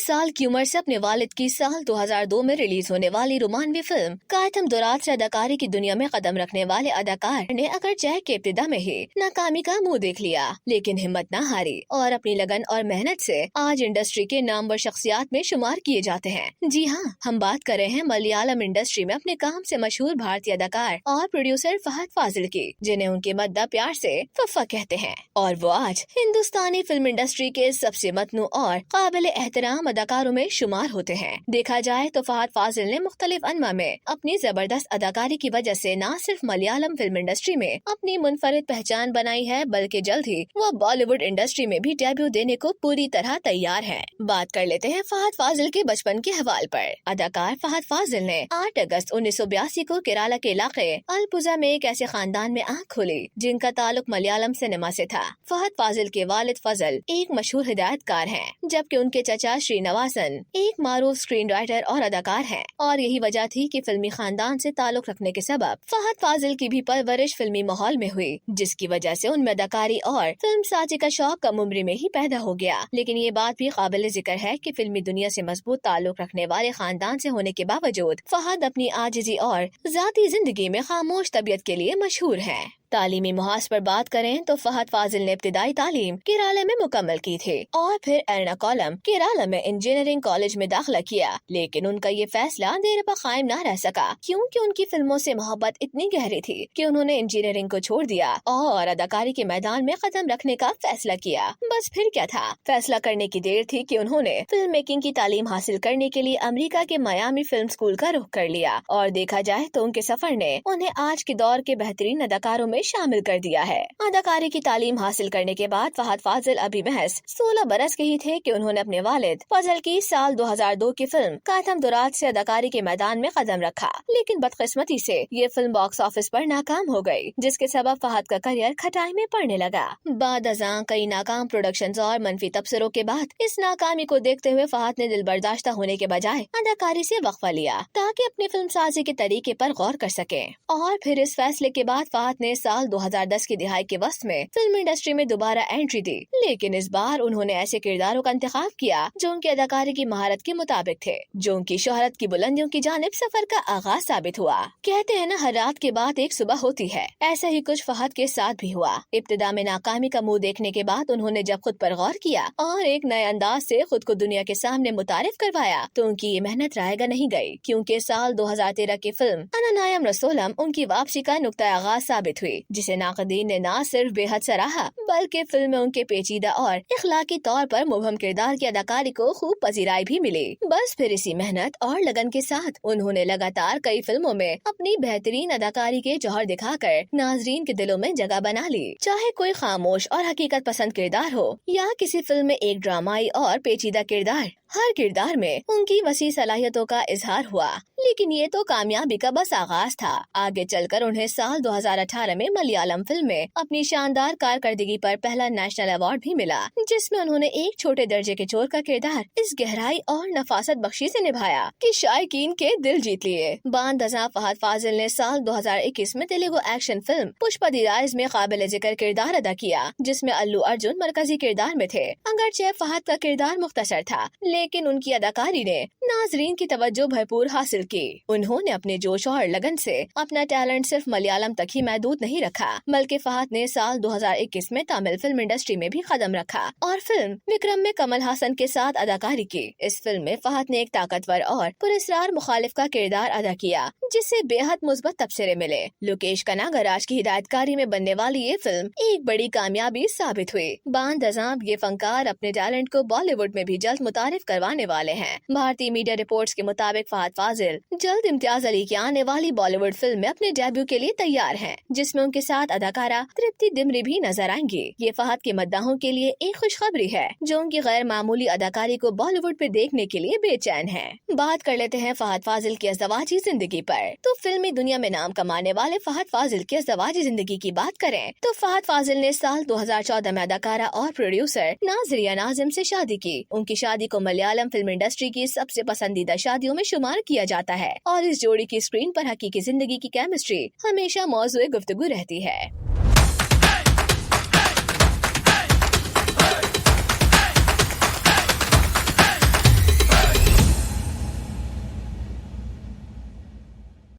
साल की उम्र से अपने वालिद की साल 2002 में रिलीज होने वाली रोमानवी फिल्म कायतम दुरात से अदाकारी की दुनिया में कदम रखने वाले अदाकार ने अगर जय के इब्तिदा में ही नाकामी का मुंह देख लिया, लेकिन हिम्मत न हारी और अपनी लगन और मेहनत से आज इंडस्ट्री के नामवर शख्सियात में शुमार किए जाते हैं। जी हाँ, हम बात कर रहे हैं मलयालम इंडस्ट्री में अपने काम से मशहूर भारतीय अदाकार और प्रोड्यूसर फहद फाजिल की, जिन्हें उनके मद्दा प्यार से फफ्फा कहते हैं। और वो आज हिंदुस्तानी फिल्म इंडस्ट्री के सबसे मतनू और काबिल एहतराम अदाकारों में शुमार होते हैं। देखा जाए तो फहद फाजिल ने मुख्तलिफ अनवा में अपनी जबरदस्त अदाकारी की वजह से न सिर्फ मलयालम फिल्म इंडस्ट्री में अपनी मुनफरिद पहचान बनाई है, बल्कि जल्द ही वो बॉलीवुड इंडस्ट्री में भी डेब्यू देने को पूरी तरह तैयार है। बात कर लेते हैं फहद फाजिल के बचपन के हवाले पर। अदाकार फहद फाजिल ने 8 अगस्त 1982 को केरला के इलाके अलपुजा में एक ऐसे खानदान में आँख खोली जिनका ताल्लुक मलयालम सिनेमा से था। फहद फाजिल के वालिद फजल एक मशहूर हिदायतकार हैं, जबकि उनके चचा श्रीनिवासन एक मारूफ स्क्रीन राइटर और अदाकार हैं। और यही वजह थी कि फिल्मी खानदान से ताल्लुक रखने के सबब फहद फाजिल की भी परवरिश फिल्मी माहौल में हुई, जिसकी वजह से उनमें अदाकारी और फिल्म साजी का शौक कम उम्र में ही पैदा हो गया। लेकिन ये बात भी काबिल जिक्र है कि फिल्मी दुनिया से मजबूत ताल्लुक रखने वाले खानदान से होने के बावजूद फहद अपनी आजिजी और जाती जिंदगी में खामोश तबीयत के लिए मशहूर हैं। तालीमी मुहाज पर बात करें तो फहद फाजिल ने इब्तिदाई तालीम केरला में मुकम्मल की थी और फिर एर्नाकुलम केरला में इंजीनियरिंग कॉलेज में दाखिला किया। लेकिन उनका ये फैसला देर पर कायम न रह सका, क्योंकि उनकी फिल्मों से मोहब्बत इतनी गहरी थी कि उन्होंने इंजीनियरिंग को छोड़ दिया और अदाकारी के मैदान में कदम रखने का फैसला किया। बस फिर क्या था, फैसला करने की देर थी कि उन्होंने फिल्म मेकिंग की तालीम हासिल करने के लिए अमेरिका के मायामी फिल्म स्कूल का रुख कर लिया। और देखा जाए तो उनके सफर ने उन्हें आज के दौर के बेहतरीन अदाकारों में शामिल कर दिया है। अदाकारी की तालीम हासिल करने के बाद फहद फाजिल अभी महज 16 बरस के ही थे कि उन्होंने अपने वालिद फजल की साल 2002 की फिल्म कायतम दुरात से अदाकारी के मैदान में कदम रखा। लेकिन बदकिस्मती से ये फिल्म बॉक्स ऑफिस पर नाकाम हो गई, जिसके सबब फहद का करियर खटाई में पड़ने लगा। बाद अज़ां कई नाकाम प्रोडक्शंस और मनफी तबसरों के बाद इस नाकामी को देखते हुए फहद ने दिल बर्दाश्ता होने के बजाय अदाकारी से वक्फा लिया, ताकि अपनी फिल्म साजी के तरीके पर गौर कर सके। और फिर इस फैसले के बाद फहद ने साल 2010 की दिहाई के वक्त में फिल्म इंडस्ट्री में दोबारा एंट्री दी। लेकिन इस बार उन्होंने ऐसे किरदारों का इंतखाब किया जो उनकी अदाकारी की महारत के मुताबिक थे, जो उनकी शोहरत की बुलंदियों की जानिब सफर का आगाज साबित हुआ। कहते हैं ना, हर रात के बाद एक सुबह होती है। ऐसा ही कुछ फहद के साथ भी हुआ। इब्तिदा में नाकामी का मुंह देखने के बाद उन्होंने जब खुद पर गौर किया और एक नए अंदाज से खुद को दुनिया के सामने मुतारिफ करवाया, तो उनकी ये मेहनत रायगा नहीं गई, क्योंकि साल 2013 की फिल्म अनानायम रसूलम उनकी वापसी का नुक्ता आगाज साबित हुई, जिसे नाक़दीन ने न सिर्फ बेहद सराहा, बल्कि फिल्म में उनके पेचीदा और इखलाकी तौर पर मुबहम किरदार की अदाकारी को खूब पजीराई भी मिली। बस फिर इसी मेहनत और लगन के साथ उन्होंने लगातार कई फिल्मों में अपनी बेहतरीन अदाकारी के जौहर दिखाकर नाजरीन के दिलों में जगह बना ली। चाहे कोई खामोश और हकीकत पसंद किरदार हो या किसी फिल्म में एक ड्रामाई और पेचीदा किरदार, हर किरदार में उनकी वसी सलाहियतों का इजहार हुआ। लेकिन ये तो कामयाबी का बस आगाज था। आगे चलकर उन्हें साल 2018 में मलयालम फिल्म में अपनी शानदार कारकर्दगी पर पहला नेशनल अवार्ड भी मिला, जिसमें उन्होंने एक छोटे दर्जे के चोर का किरदार इस गहराई और नफासत बख्शी से निभाया कि शायकीन के दिल जीत लिए। बांदज़ा फहद फाजिल ने साल 2021 में तेलुगु एक्शन फिल्म पुष्पा दी राइज में काबिल जिक्र किरदार अदा किया, जिसमें अल्लू अर्जुन मरकजी किरदार में थे। अगरचे फहद का किरदार मुख्तसर था, लेकिन उनकी अदाकारी ने नाजरीन की तवज्जो भरपूर हासिल की। उन्होंने अपने जोश और लगन से अपना टैलेंट सिर्फ मलयालम तक ही महदूद नहीं रखा, बल्कि फहद ने साल 2021 में तमिल फिल्म इंडस्ट्री में भी कदम रखा और फिल्म विक्रम में कमल हासन के साथ अदाकारी की। इस फिल्म में फहद ने एक ताकतवर और पुरस्कार मुखालिफ का किरदार अदा किया, जिससे बेहद मुस्बत तबसरे मिले। लोकेश कनागराज की हिदायतकारी में बनने वाली ये फिल्म एक बड़ी कामयाबी साबित हुई। बांदज़ा ये फनकार अपने टैलेंट को बॉलीवुड में भी जल्द मुतारिफ करवाने वाले हैं। भारतीय मीडिया रिपोर्ट्स के मुताबिक फहद फाजिल जल्द इम्तियाज अली की आने वाली बॉलीवुड फिल्म में अपने डेब्यू के लिए तैयार हैं, जिसमें उनके साथ अदाकारा तृप्ति दिमरी भी नजर आएंगी। ये फहद के मद्दाहों के लिए एक खुशखबरी है, जो उनकी गैर मामूली अदाकारी को बॉलीवुड पे देखने के लिए बेचैन है। बात कर लेते हैं फहद फाजिल की अज़दवाजी जिंदगी पर। तो फिल्मी दुनिया में नाम कमाने वाले फहद फाजिल की अज़दवाजी जिंदगी की बात करें तो फहद फाजिल ने साल 2014 में अदाकारा और प्रोड्यूसर नाज़रिया नाज़िम से शादी की। उनकी शादी को मलयालम फिल्म इंडस्ट्री की सबसे पसंदीदा शादियों में शुमार किया जाता है और इस जोड़ी की स्क्रीन पर हकीकी जिंदगी की केमिस्ट्री हमेशा मौजूए गुफ्तगू रहती है।